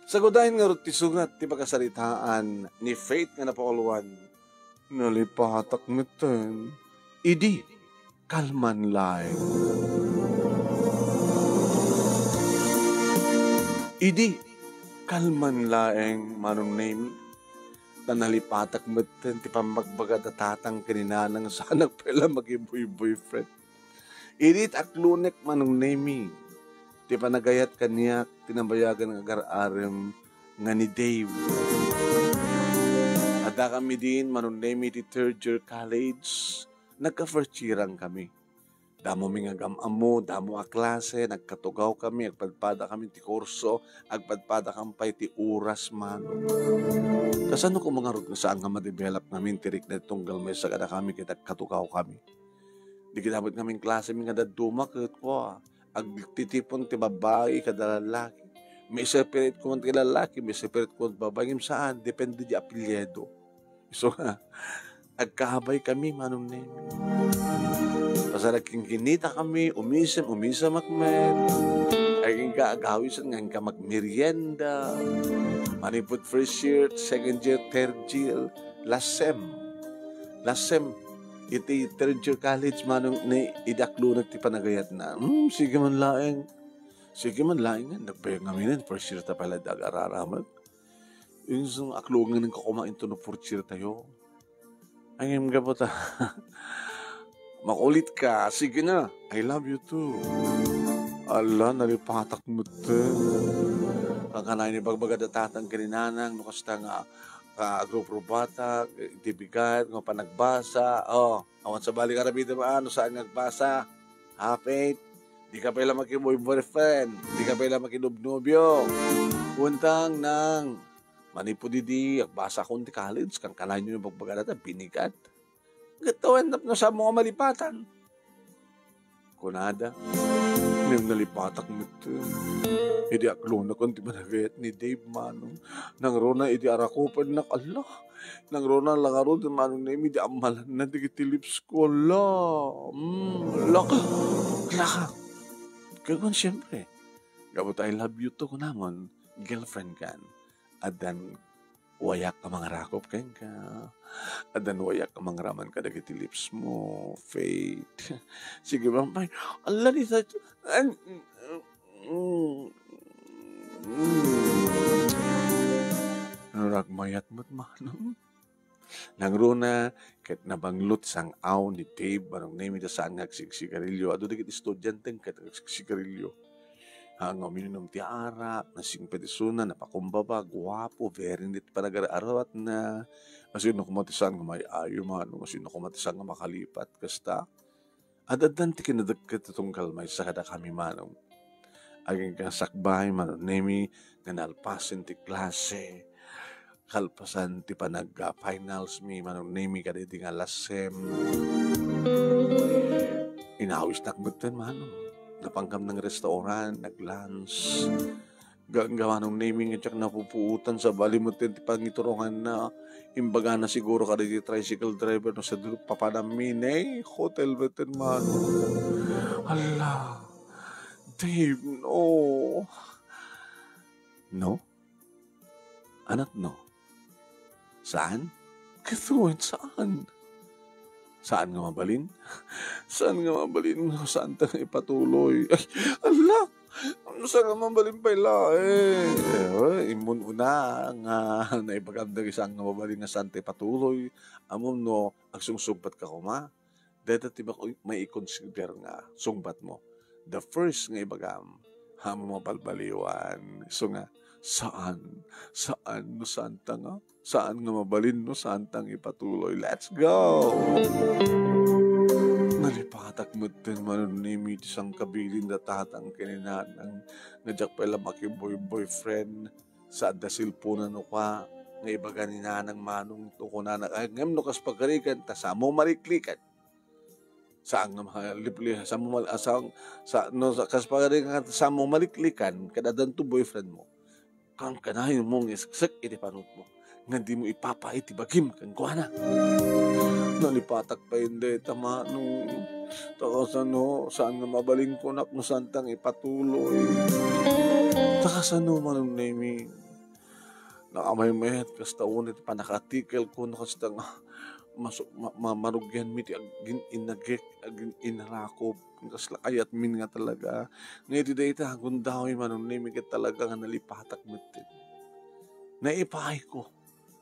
Sagudahin nga rin ti sugat ti pagkasaritaan ni Faith nga napakuluan. Nalipatak miten. Idi, kalman laeng. Idi, kalman laeng manong name. Nalipatak meten ti pamagbaga tatang kininanang sa nagpela mag-boyfriend. Idi taklunek manong name. Ti panagayat kaniyak, tinabayagan ng agar-arem nga ni Dave. Ada kami din, manunemi ti third year college, nagka-first yearang kami. Damo mi nga gamamo, damo a klase, nagkatugaw kami, agpadpada kami ti kurso, agpadpada kampay ti oras man. Kasano ko mga rod saan nga ma-develop namin tirik na itong galmay sa kada kami, kita katugaw kami. Di kinabot kaming klase, mi nga daduma, kahit ko agtitipon ti babae kada lalaki. May separate ko man ti lalaki, may separate ko man babae. Saan? Depende di apelyedo. So, agkahabay kami, manong name. Pasarag kinita kami, umisam akmet. Ay agawisan nga magmerienda. Manipot first year, second year, third year, last sem. Iti third year college manong ni idaklo nagti panagayat na. Sige man laeng nga. Nagpayag namin first year ta pala dag-araraman. Yung isang aklo nga nang kakumain to no fourth year tayo. Ang nga po ta. Makulit ka. Sige na. I love you too. Ala, nalipatak mo to. Kakanay ni bagbaga-datatang kininanang nukasta nga grupo bata, tibigat, nga panagbasa, awan sa balik karabida maano, saan nagbasa, Faith, di ka pala boyfriend, di ka pala makinubnubyo, untang nang, manipudidi, agbasa kong ti college, kang kanay nyo yung pagbagadata, binigat, gatawan na sa mga malipatan, kunada, nang nalipatak nito. Idi aklo na kung di managayat ni Dave manong. Nang rona idi arakupan na kala. Nang rona lang aro di manong na imi di amalan na di kitilips ko. Laka. Kaya siyempre. Gabot I love you to ko namon. Girlfriend kan. Adan wayak ka mga rakop kain ka. Adan wayak ka mga raman ka dagiti lips mo. Faith. Sige ba? Allah ni sa... Nagmayat mo't manong. Nangruna, kahit nabanglot sang aw ni Dave, manong name ito saan nagsigsigarilyo. Ado dagit estudyanteng kahit nagsigsigarilyo. Hangaw minum ti arak, nasing pedisuna, napakumbaba, guwapo, very neat pa nag-arawat na. Kasi nakumatisan nga may ayo manong, kasi nakumatisan nga makalipat. Kasta, adadan ti kinadagkat itong kalmay sa kada kami manong. Aging kasakbay, manong name, nga nalpasin ti klase. Kalpasan ti panag-finals mi, manong name, kada iti nga lasem. Inawis nakbutan manong. Napangkam ng restaurant, nag-lunch. Gawa ng naming at napupuutan sa balimutin ti pangiturongan na imbaga na siguro ka di tricycle driver no sa dulok papanamin hotel betin man. Hala, Dave, no. No? Anak, no? Saan? Katuwin, saan? Saan nga mabalin? Saan nga mabalin? Saan tayo ipatuloy? Ay, ala! Saan nga mabalin pa ila? Imun una nga naipaganda isang nga mabalin nga saan tayo ipatuloy. Amon no, agsungsugbat ka kuma. Dito tiba ko may i-consider nga sungbat mo. The first nga ibagam, hamo mabalbaliwan. So nga, saan? Saan? No, saan ta nga? Saan nga mabalin, no? Saan tang ipatuloy? Let's go! Nalipatak mo din manunimi isang kabilin na tatang kininanang nadyak pala boyfriend sa dasilpunan no ka nga ibaga ni nanang manong tukunanak ay ngam no kas pagkarikan ta sa mo maliklikan saan nga makalipli sa mo asang sa no kas pagkarikan sa mo maliklikan kadadan to boyfriend mo kang kanahin mong isaksak iti panot mo nga di mo ipapait ibagim kang kuana. Nalipatak pa hindi, tama no. Takas ano, saan nga mabaling ko nak no saan tang ipatuloy. Takas ano manong name Nakamay-mayat kasta unit panakatikel ko no kasta nga marugyan mi ti agin inagek agin inarakop kasla kayat min nga talaga. Nga iti dayta gundaw manong nimi ket talaga nga nalipatak met naipaay ko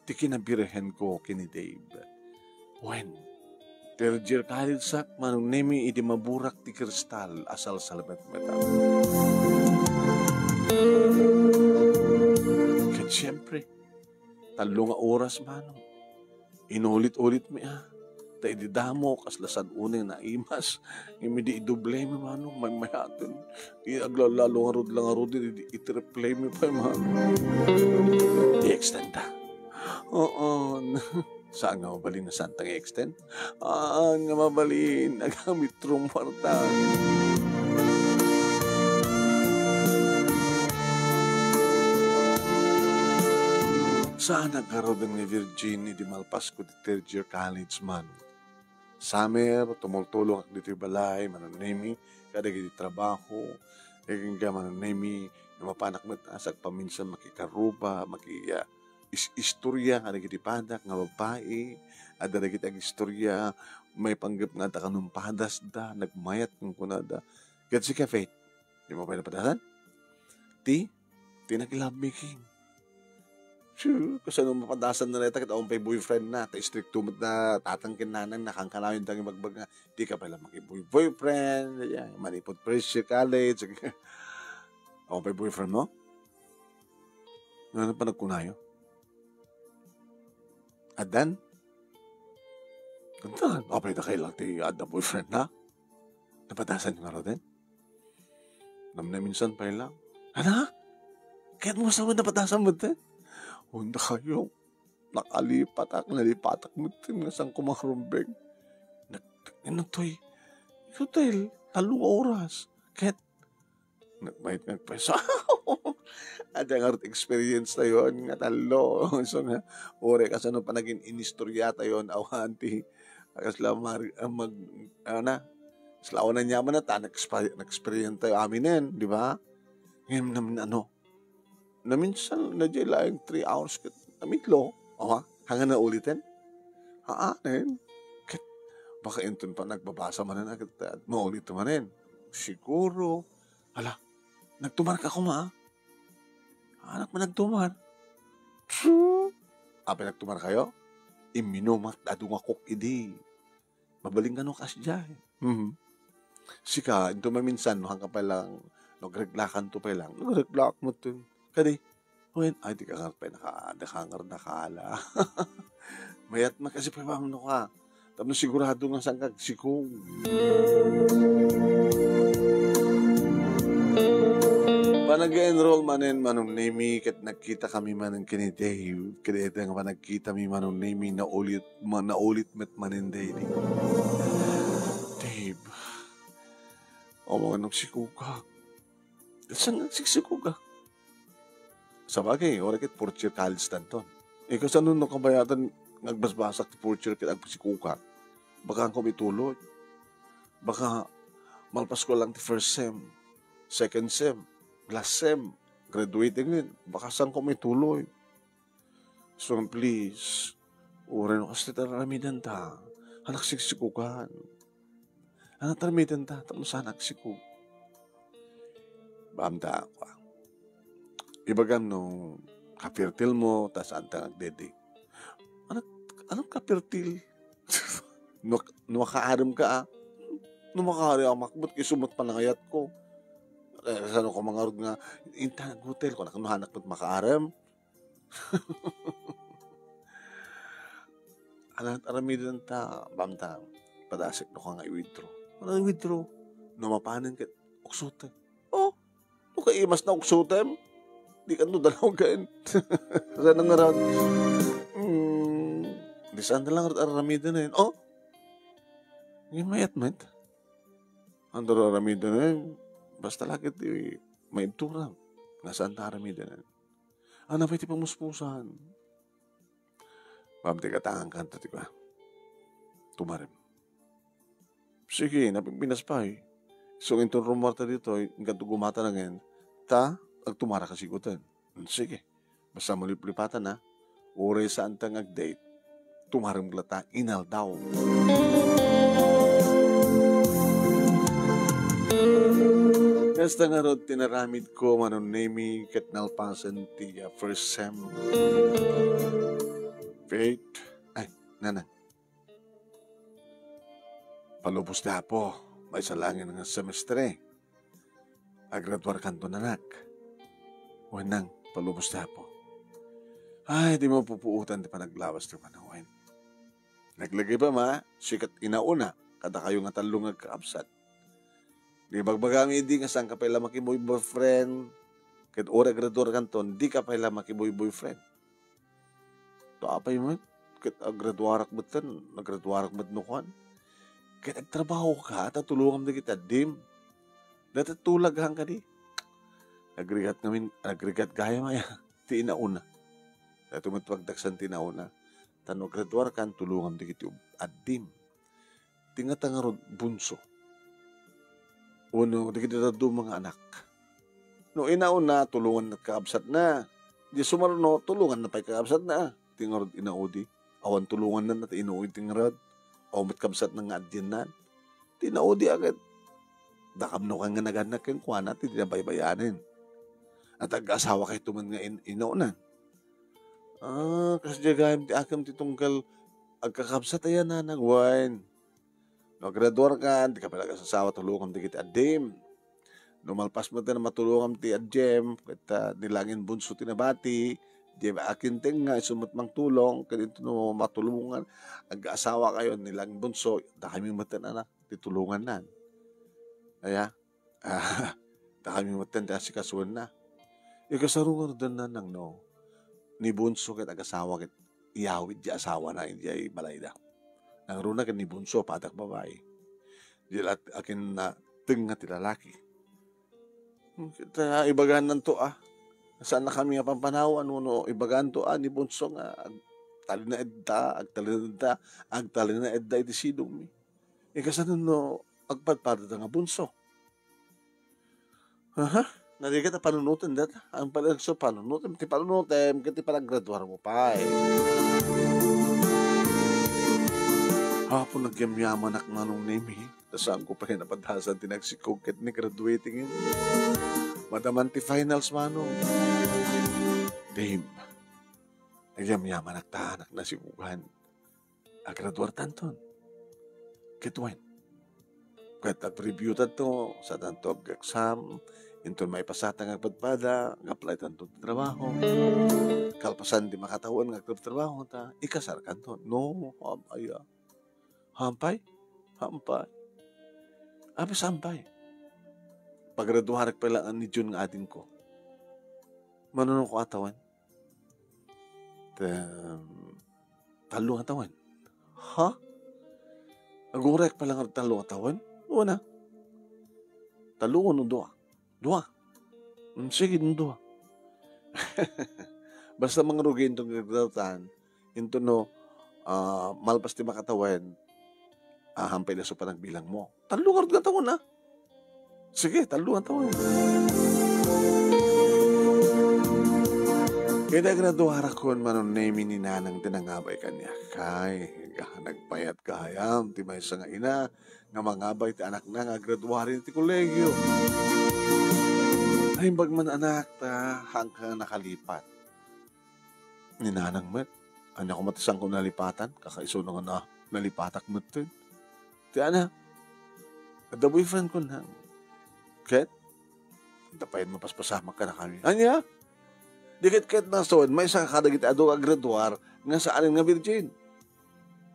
ti kinabirhen ko kini Dave. When third year college sak manong nemi iti maburak ti kristal asal salbet metal. Ket siyempre, talo nga oras manong inulit-ulit mi ta ididamo kaslasan uneng naimas imidi idoble mi manong may mayaten aglalalo nga rod iti-replay mi pa manong i-extend ta. Oo. Saan nga mabalin na santang i-extend? Nga mabalin nagamit trumarta. Saan nagkaroon ni Virginie di Malpasco di third year college man. Summer, tumultulong ak dito balay, mananemi, kada giti trabaho, kaging ka mananemi, mapanak met asag paminsan makikaruba, istorya kada giti padak nga babae, ada na giti ag istorya, may panggap nga da kanong padas da, nagmayat ng kunada. Kat si Faith, di mo pa napadasan? Ti nag-love making. Sure, kasi nung mapadasan na neta, kita akong pay boyfriend na, ta strict tumot na tatangkin nanan, nakangkalawin tangi magbag nga, di ka pala boyfriend, manipod pressure college, akong pay boyfriend mo? Ano pa nagkunayo? Adan? Gantan, apay na kayo lang ti ada boyfriend na? Napadasan nga rin? Namna minsan pa lang. Ano? Kahit mo sa napadasan mo din? Hunda kayo, nakalipatak mo din nga sang kumarumbeng. Nagtoy, hotel, 3 oras. Kahit, nagpesa. At ang art experience na yun, nga 3. So nga, ore, kasi ano pa naging inistorya tayo, awanti. Kasi lang, slaw na niya man na ta, nag-experience tayo aminin, di ba? Ngayon naman, naminsan na dyan lang 3 hours namitlo, hanga na ulitin. Baka inton pa nagbabasa man na at maulit manin. Siguro, nagtumar ka kuma. Anak mo nagtumar. Nagtumar kayo? Iminumak adung akok idi. Mabaling ka no kasya. Sika, ito maminsan, hanggang pa lang, nagreglakan to pa lang. Nagreglak mo to. Kadi, ay, di ka nga pa nakala. Mayat na kasi pa mamano ka. Tapos sigurado nga saan kagsikong. Panag-enroll manin manong nemi, kat nagkita kami manong kini Dave. Kaya nga nagkita mi manong nemi na ulit met manin daily. Dave, mga nagsikuka. Saan nagsikuka? Sa bagay, orakit porcher college tanton. Kasi ano nung kabayatan nagbasbasak ti porcher kit agpasikuka. Baka ang kumitulod. Baka malpas ko lang ti first sem, second sem, last sem, graduating din. Baka saan kumituloy. So please, oray no kasi taramidan ta. Anak siksikukan. Anak taramidan ta. Tapos anak sikuk. Baamda ako. Ibagam nung kapirtil mo, tas anta nagdede. Anong kapirtil? Numakaaram ka Numakaaram ang makbut, kisumot pa nangayat ko. Saan ko mga rod nga, inta nag-hotel ko, nakanuhanak mo't makaaram. Aramidan ta, bamta, padasik no ka nga i-withdraw. Ano i-withdraw? Numapanin ka, uksutan. Kaimas na uksutan. Di ka no dalaw kain. Saan nga rin? Di saan na lang aramidan na yun. Yung mayat mayat. Ang aramidan na yun. Basta lagi may turang. Nasaan na aramidan na yun. Pa'y ti pamuspusan. Pabti ka tangang kanta, di ba? Tumarim. Sige, napagpinas pa eh. So, itong rumarta dito, ganito gumata na ngayon. Agtumara ka sigutan. Sige. Basta mulip-lipatan na, oray sa antang ag-date, tumarang glata, inal daw. Kasta nga rod, tinaramid ko, manunemi, kat nalpasan ti first sem. Faith, ay, nanang. Palubos na po, may salangin ng semestre. Agradwar kanto nanak. Wanang, palubos na po. Ay, di mo pupuutan di pa naglawas di panawin. Naglagay pa ma, sikat inauna, kada kayo nga talong nagkaapsat. Di bagbagang hindi nga saan ka pala makiboy-boyfriend, kahit ora graduar kanton, di ka pala makiboy-boyfriend. To apay mo, kahit graduarak betan, nagraduarak betnukuan. Kahit nagtrabaho ka, tatulungan na kita, dim. Natatulag hang ka di. Agregat gaya maya, ti inauna. Dito matwagdaksan ti inauna. Tanong graduar kan, tulungan na kita, adim. Tingatang nga bunso. Uno, di kita mga anak. No inauna, tulungan na kaabsat na. Di sumarno, tulungan na pa'y kaabsat na. Tingarod inaudi. Awan tulungan na natin inuwi tingarod. O matkabsat ng adyanan. Tinaudi agad. Dakamno kang nga naganak yung kuha natin, tinabaybayanin. At ag-asawa kayo tuman nga inauna. Kasi diyagayam ti akam ti tungkal agkakabsat ayan na nagwain. No, graduar ka, di ka pala kasasawa, tulungan di kita adim. Numalpas mo na matulungan ti adjem, kita nilangin bunso tinabati, di ba akin nga, sumut mang tulong, kanito no matulungan, ag-asawa kayo, nilang bunso, da kami matan anak, titulungan na. Kaya, da kami matan, da si kasuan na. Ikasarungan doon na nang no, ni bunso kit ag-asawa kit, iyawid di asawa na, hindi ay malayda. Nang runa kan ni bunso, patak babae. Di akin na tinga ti lalaki. Kita ibagan ng to Saan na kami nga pampanawan, no, ibagan to ni bunso nga, agtali na edda, iti sidong mi. Ikasanon no, agpadpada nga bunso. Narigat na panunutin data. Ang palagso panunutin, ti palagraduar mo pa Hapon nagyamyaman ak manong name Tasaan ko pa rin napadhasan tinagsikog ket ni graduating yun. Madaman ti finals manong. Dame, nagyamyaman ak tahanak na sikugan. Agraduar tanton. Ketwen. Ket at-review tanto sa tanto exam. Inton may pasatang agpadpada, apply tanto trabaho. Kalpasan di makatawan ng trabaho ta, ikasar kanton. No, amaya. Hampay? Abi sampay. Pagraduharak pala ang ni June nga atin ko. Manunong ko atawan. Talong atawan. Ha? Agurek pala nga talong atawan? Una. Talungan ng dua. Sige, ng dua. Basta mga rugin itong nagdatan, into no, malpas di makatawan, hampay na so pa nagbilang mo. Talungan ka taon na. Sige, talungan taon. Kaya graduara ko manon name ni nanang tinangabay kanya. Kay, nagpayat kahayam, ti may sa nga ina, nga mangabay ti anak na nga graduarin ti kolegyo. Ay, bagman anak ta, hanggang nakalipat. Ni nanang met, anya ko matisang ko nalipatan, kakaiso na nga na nalipatak met din. Ti ana, the boyfriend ko na, ket, tapayin mapaspasama ka na kami. Anya? Dikit-kit na soon, may isang kadagit ado ang graduar nga sa alin nga virgin.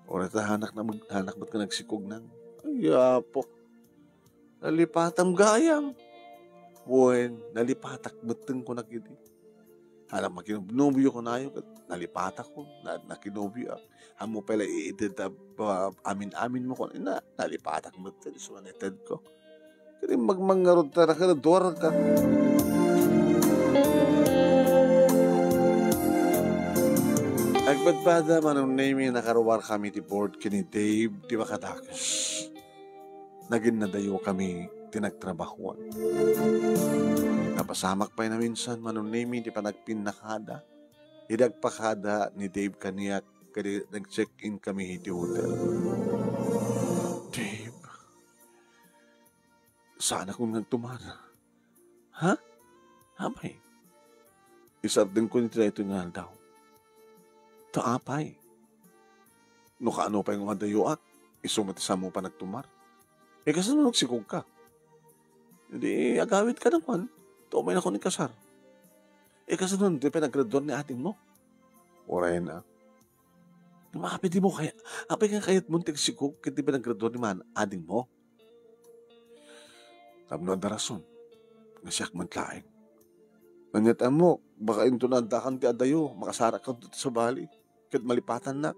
Oras na hanak ba't ka nagsikog nang? Ay, po. Nalipatam gayam. Buwan, nalipatak beteng ko nakiti. Halang makinobyo ko na yun, nalipatak ko, nakinobyo. Hamo pala i-edit amin-amin mo ko, nalipatak beteng, suwaneted ko. Kaya magmangarod ta na ka, duwar ka. Agpadpada manong name nakaruwar kami ti board kini Dave di Bakadakas. Naging nadayo kami tinagtrabahuan. Napasamak pa na minsan manong name di pa nagpinakada. idagpakada ni Dave kaniyak kadi nag-check-in kami iti hotel. Dave, saan akong nagtumara? Ha? Apay? Isardin ko nito ito nga daw. Taapay. No kaano pa yung madayuak, isumatisa mo pa nagtumar. Kasi nung nagsikog ka. Hindi, agawit ka naman. Tumay na ko ni kasar. Kasi nung di pa nag-graduate ni ating mo. Oray na. Makapi di mo kaya. Apay nga kayat muntik sikog kaya di pa nag-graduate ni man ading mo. Tamno ang darason. Nasyak man tlaeng. Nanyatan mo, baka ito na andakan ti adayo, makasara ka dito sa bali. Kahit malipatan na.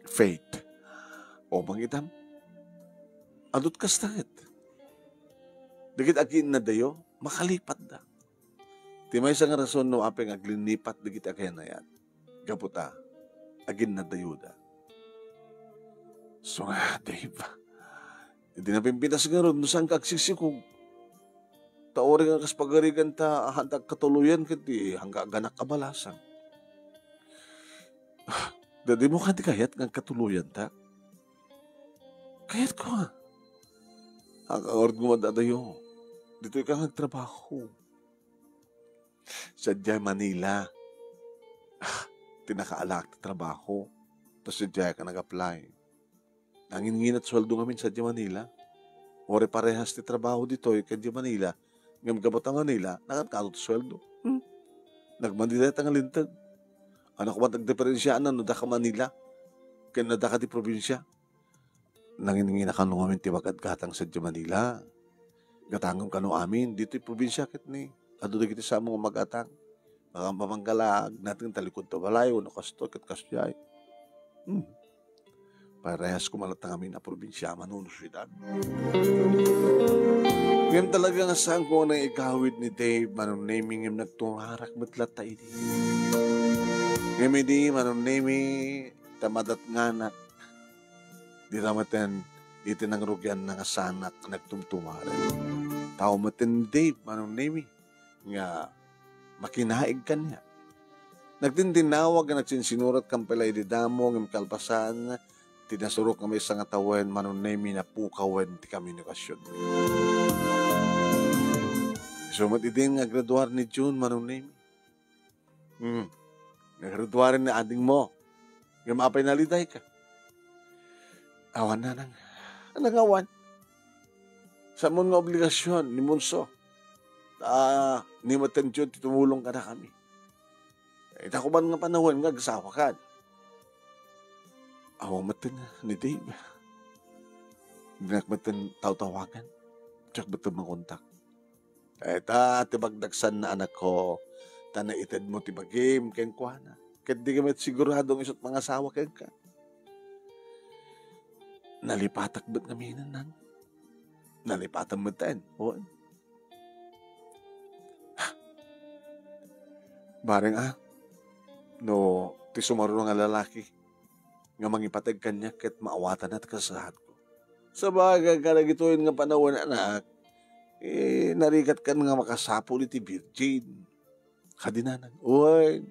Fate. O mangitam. Adot ka stakit. Dagit agin na dayo, makalipat da. Ti may isang rason no apeng aglinipat dagit agayan na yan. Gaputa, agin na dayo da. So nga, Dave, hindi na pimpinas nga ron, saan ka agsisikog? Taori nga kas pagarigan ta, hantag katuluyan kiti, hangga ganak kabalasan. Dadi mo ka di kayat ng katuluyan ta? Kayat ko nga. Ang orad mo madadayo. Dito ka nagtrabaho. Sa Jaya Manila. Tinakaalak na trabaho. Tapos sa Jaya ka nag-apply. Nangingin at sweldo ngamin sa Jaya Manila. Ore parehas ti trabaho dito kay Jaya Manila. Ngam gabat ang Manila, nakatkalot sweldo. Nagmanila ang lintag. Ano ko ba nagdiferensyaan na nada ka Manila? Kaya nada ka di probinsya? Nanginingin na kanong amin tiwagad-gatang sa Manila. Gatangam kano amin, dito yung probinsya kit ni. Ado na kita sa mga magatang. Mga mamanggalag, natin talikod to balayo, nakasto, kat kasyay. Parehas kumalatang amin na probinsya, manunusyudad. Ngayon talaga nga saan ko nang igawid ni Dave, manong naming yung nagtungarak matlat tayo di. Ngayon di, manong naming tamadat nganak. Di ramaten itinangrugyan ng asanak na nagtumtumaran. Tao matin Dave, manong naming nga makinaig ka niya. Nagtintinawag na nagsinsinurat kang palay di damo ng kalpasan, tinasurok kami sa nga tawen, manong naming na pukawen ti komunikasyon. So matidin nga graduar ni June, manong naming. Nagraduarin na ading mo. Nga maapay naliday ka. Awan na nang. Anong awan? Sa mong nga obligasyon ni Munso. Ni Matensyon, tumulong ka na kami. Ita ko ba nga panahon nga gasawa ka? Awang matan ni Dave. Dinak matan taw-tawagan. Tsak ba't makontak? Eta, tibagdagsan na anak ko. Tana itad mo tibagim, keng kuana. Kahit di kami siguradong isot mga asawa keng ka. Nalipatak ba't kami nang? Nalipatan mo tayo. Bareng no, ti sumaro nga lalaki. Nga mangipatag kanya kahit maawatan at kasahat ko. Sa bagay ka nagituin nga panahon anak, narikat ka nga makasapol iti virgin. Kadinanan. Uy.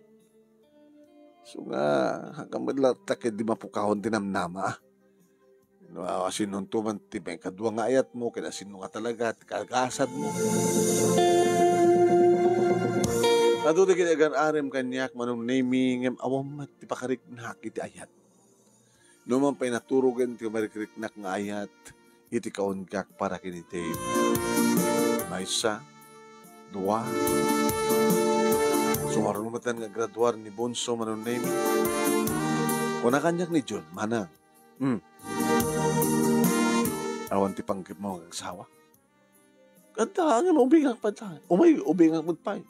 So nga, hanggang madlatak di mapukahon tinamnama. No, sinuntuman ti may kadwa nga ayat mo, kinasin mo nga talaga, kagasad mo. Natuti kinagan arim kanyak, manong naming, awam mat, ti pakariknak iti ayat. Numan pa'y naturugan ti marikriknak nga ayat, iti kaungkak para kinitib. Maysa, dua, sumaron matan nga graduar ni Bonso manong naming. Kuna kanyak ni John, manang. Awan ti panggip mo ang sawa. Kanta, nga ubingang pa tayo. Ubingang magpay.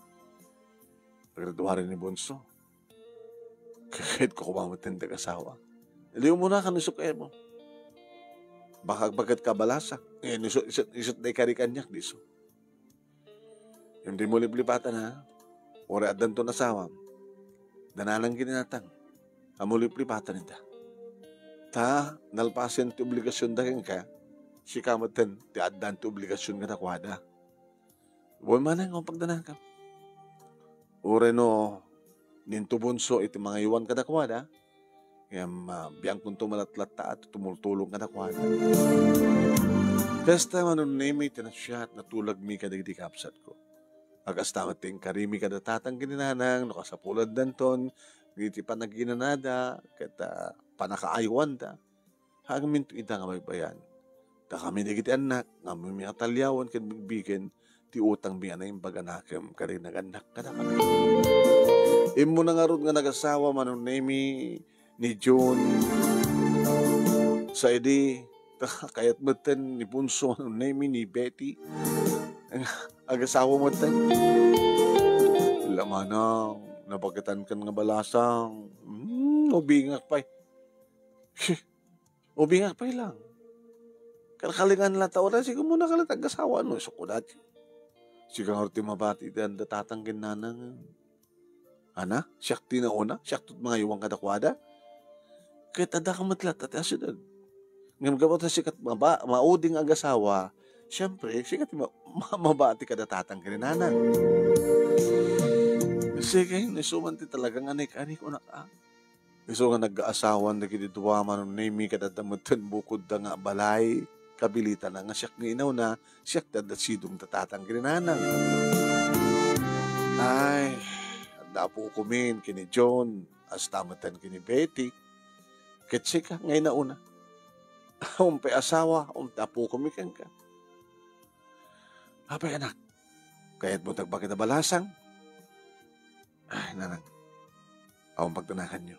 Graduarin ni Bonso. Kahit ko kumamatin ng asawa. Iliw mo na ka nusukay mo. Baka bagat kabalasak. Isot na ikarikanyak diso. Hindi mo liplipatan ha. Ora adan to nasawa. Dananang ginatang. Amo liplipatan nita. Ta, nalpasin ti obligasyon dahin ka. Sikamatan ti adan ti obligasyon nga nakwada. Buwan man ang pagdanang ka. ure no, ninto bunso iti mga iwan kadakwada, ngem biyang kung tumalatlat ta at tumultulong kadakwada. Kasta manon nemi tinasya at natulag mi kadagdi kapsat ko. Agas tamat ting karimi kadatatang gininanang, no kasapulad danton, ngiti panaginanada, kata panakaaywan da, hagamin to ita nga magbayan. Da kami nagiti anak, nga may atalyawan kan bigbigen, ti utang mi anay imbaga nakem kari naganak kada kami. Imo na nga ron nga nagasawa manon nemi ni John sa edi kayat meten ni Bunso manon nemi ni Betty agasawa mo ten. Lamanang napagitan kan nga balasang ubingak pa'y. Ubingak pa'y lang. Kalkalingan lang tao na siya muna kalat agasawa no. So ko dati. Siya kang orti mabati dan datatangkin nanang. Ana? Siyak tinauna? Siyak tut mga iwang kadakwada? Kaya tada ka matlat at asyad. Ngam gabot na sikat mauding agasawa. Siyempre, sikat mabati ka datatangkin nanang. Kasi kayo, nisuman ti talagang anik-anik ko na ka. Iso nga nag-aasawan na kinituwa man nimi kadadamutan bukod da nga balay. Kabilita na nga siyak nga inaw na siyak dadasidong tatatang kinanang. Ay, dapo kumin kini John, as tamatan kini Betty. Ketsika, ngay na una. Umpay asawa, dapo kumikan ka. Apay anak, kaya't mo tagbakit na balasang. Ay, nanang, akong pagtanakan nyo.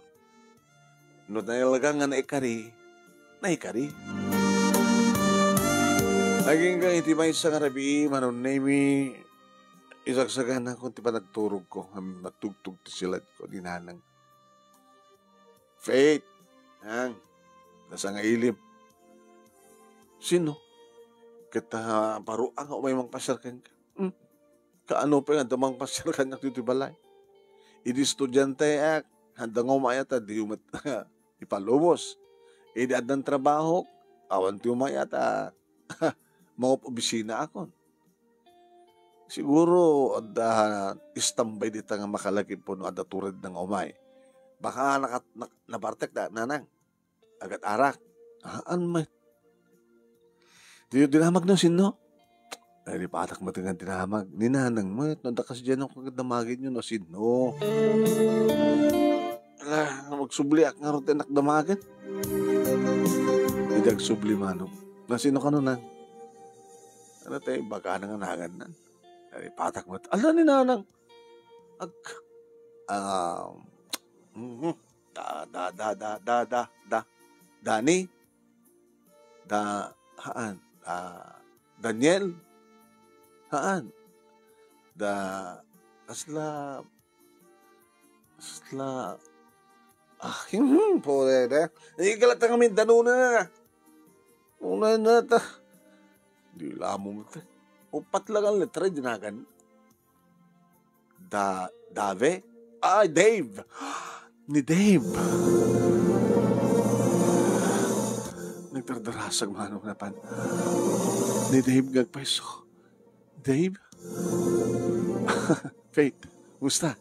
No nailaga nga naikari. Naging kang iti may isang arabi, manon nemi, isagsagan na kung ti pa nagturog ko, matugtog ti silad ko, dinanang. Faith, hang, nasa nga ilim. Sino? Kita paruang o may mangpasyarkan ka. Kaano pa nga damang pasyarkan nga dito balay. Idi estudyante ak, handang umayat di umat ipalubos. Idi adang trabaho, awan ti umayat mga obisina akon. Siguro ada istambay dita nga makalagip po no ada tured ng umay. Baka nabartek na nanang. Agat arak. Aan may. Di dinamag no sino? Ay, patak mo tingan dinamag. Ninanang mo. Nandakas dyan ako kagdamagin yun no sino. Ala, magsubliak nga rin tinak damagin. Idag subli manong. Na sino ka nun nang? Ano tayo, baka nanganangan na. Ay, patak mo. Ala, ninanang. Dani? Haan? Daniel? Haan? Asla, pore na. Ikalat ang amin, danuna. Una na ta. Di lamo mo ta. Upat lang ang letra, dinagan. Dave? Ay, Dave. Ni Dave. Nagdardarasag manong napan. Ni Dave gagpaiso. Dave? Faith, musta?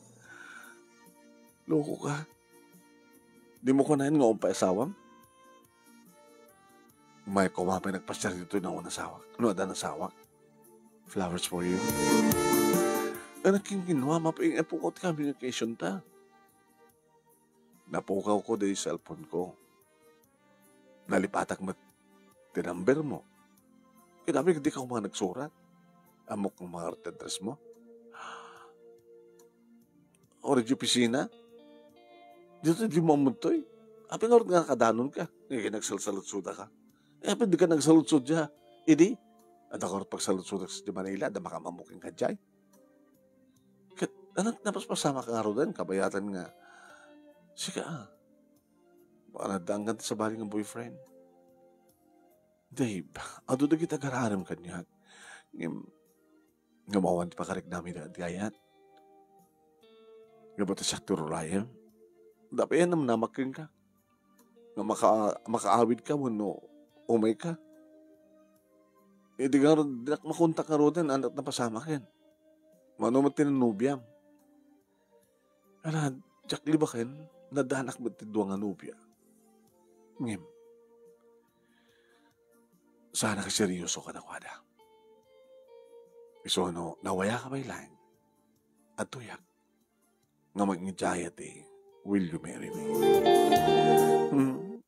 Loko ka. Di mo kunain nga umpay asawang? May kumapay nagpasyar dito na unang asawak. Ano ada nasawak? Flowers for you. Anak yung ginawa, mapapukot kami vacation ta. Napukaw ko dahil cellphone ko. Nalipatak mo tinamber mo. Kaya dami hindi ka mga nagsurat. Amok ng mga art address mo. Orange opisina. Dito di mo amuntoy. Api nga rin nga kadanon ka. Ngayon nagsalsalutsuda ka. Api di ka nagsalutsud dya. Idi. At ako rin pagsalutsuda sa Manila. Da makamamuking ka dyan. Anak napaspasama ka nga rin. Kabayatan nga. Sika baka nadanggan sa baling ng boyfriend. Dave, ado na kita gararam kanya. Ngamawan pa karik namin na diayat. Ngabata siya turulayan. Dapat yan namnamakin ka. Nga makaawid ka mo no umay ka. Di nga rin makuntak ka rin anak na pasama kin. Mano mo tinanubiyam. Ala, jak libaken, nadanak mo ti duwa nga nubya. Ngem, sana ka seryoso ka na kwada. Iso no, nawaya ka may lang. At tuyak, nga mag-injaya ti, will you marry me?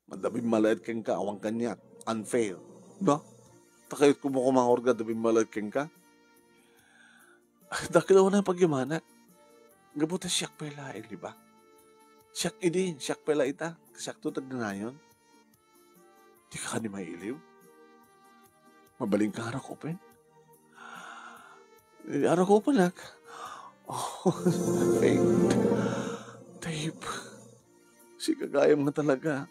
Madabing malait keng ka, awang kanyak, unfair. No? Takayot ko mo mga orga, dabing malait keng ka. Dakilaw na pagyamanat. Gabuta siyak pala, di ba? Siyak idin, siyak pala ita. Siyak tutag na yon. Di ka ni mailiw. Mabaling ka harap open. Harap open lang. Oh, fake. Tape. Si kagayam nga talaga.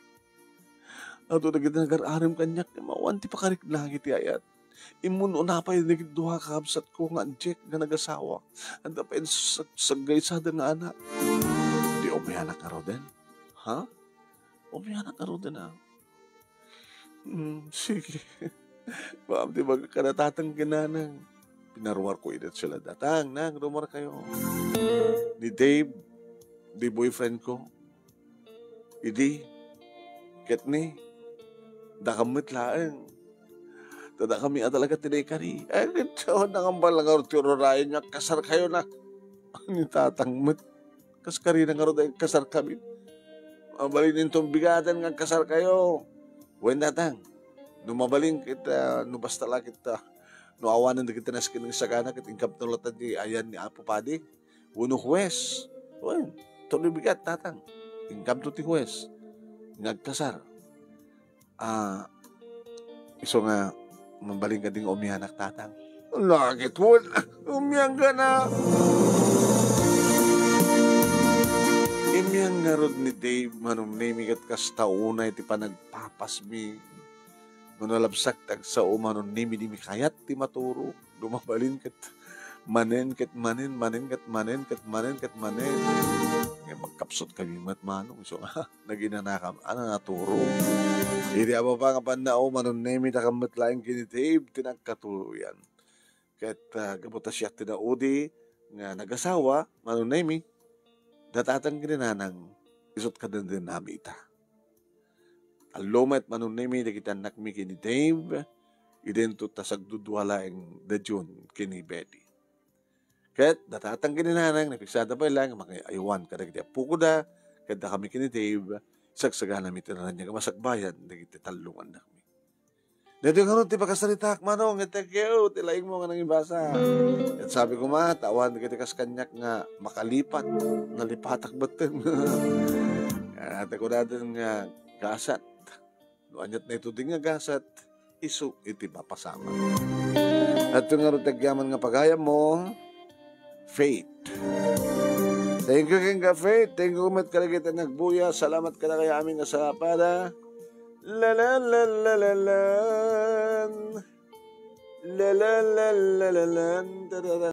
Ato na kita nag-aram kanyak. Mawan ti pakarik lang iti ayat. Imun unapay nagduha kakabsat ko nga anjek nga nag-asawa. Anda pa sagay sa nga anak. Di umiyanak ka ro din? Ha? Umiyanak ka ro din ah. Sige. Ma'am, di ba ka natatang ginanang? Pinaruwar ko edit sila. Datang, nang, rumar kayo. Ni Dave, di boyfriend ko. Idi, ketni, dakamit laeng. Tada kami talaga tinay-kari. Ay, ito, nangambal lang ako, tirorayan niya, kasar kayo na. Ni tatangmit. Kaskari na nga rin, kasar kami. Mabalin itong bigatan nga, kasar kayo. Wen datang. Numabaling kita, nubasta lang kita. Nuawanan na kita naskin ng sagana, kitingkap na latan di ayan ni Apo Padi. Uno huwes. Wen, tuloy bigat, tatang. Tingkap to ti huwes. Ngagkasar. Iso nga, mabaling ka ding umiyanak, tatang. Lakit mo, umiyang ka na. Imiyang nga rod ni Dave, manong namigat kas taunay, ti pa nagpapasmi. Manalabsak tag sa umanon nimi kayat ti maturo. Lumabalin kat manen, kat manen, manen, kat manen, kat manen, kat manen. Ngay magkapsot kami matmanong. So, naginanakam, naturo. Hindi ako pa nga pandao, manon nimi takamat laing kinitib, tinagkaturo yan. Kat gabuta siya tinaudi, nga nag-asawa, manon nimi, datatang ginanang, isot ka din nami ita. Alomat manon nimi, kita nakmi kini Dave, idento tasagdudwala ang dadyon kini Betty. Kat datatang ginanang, napiksada pa lang, makayaywan ka na kita pukuda, kada kami kini Dave, sagsagana mi tinaran niya kamasakbayan, nagiti talungan na kami. Dito nga ron, ti pagkasalitak, manong, itakyo, tilaing mo nga nang ibasa. At sabi ko ma, tawan kita kas kanyak nga makalipat, nalipatak batin. Ate ko natin nga gasat. Nuanyat na ito din nga gasat, isu, iti papasama. At ito nga ron, tagyaman nga pagayam mo, faith. Thank you, King ka, Faith. Thank you, umat ka kita nagbuya. Salamat ka na kaya aming nasapada. La la la la la la la la la la la la la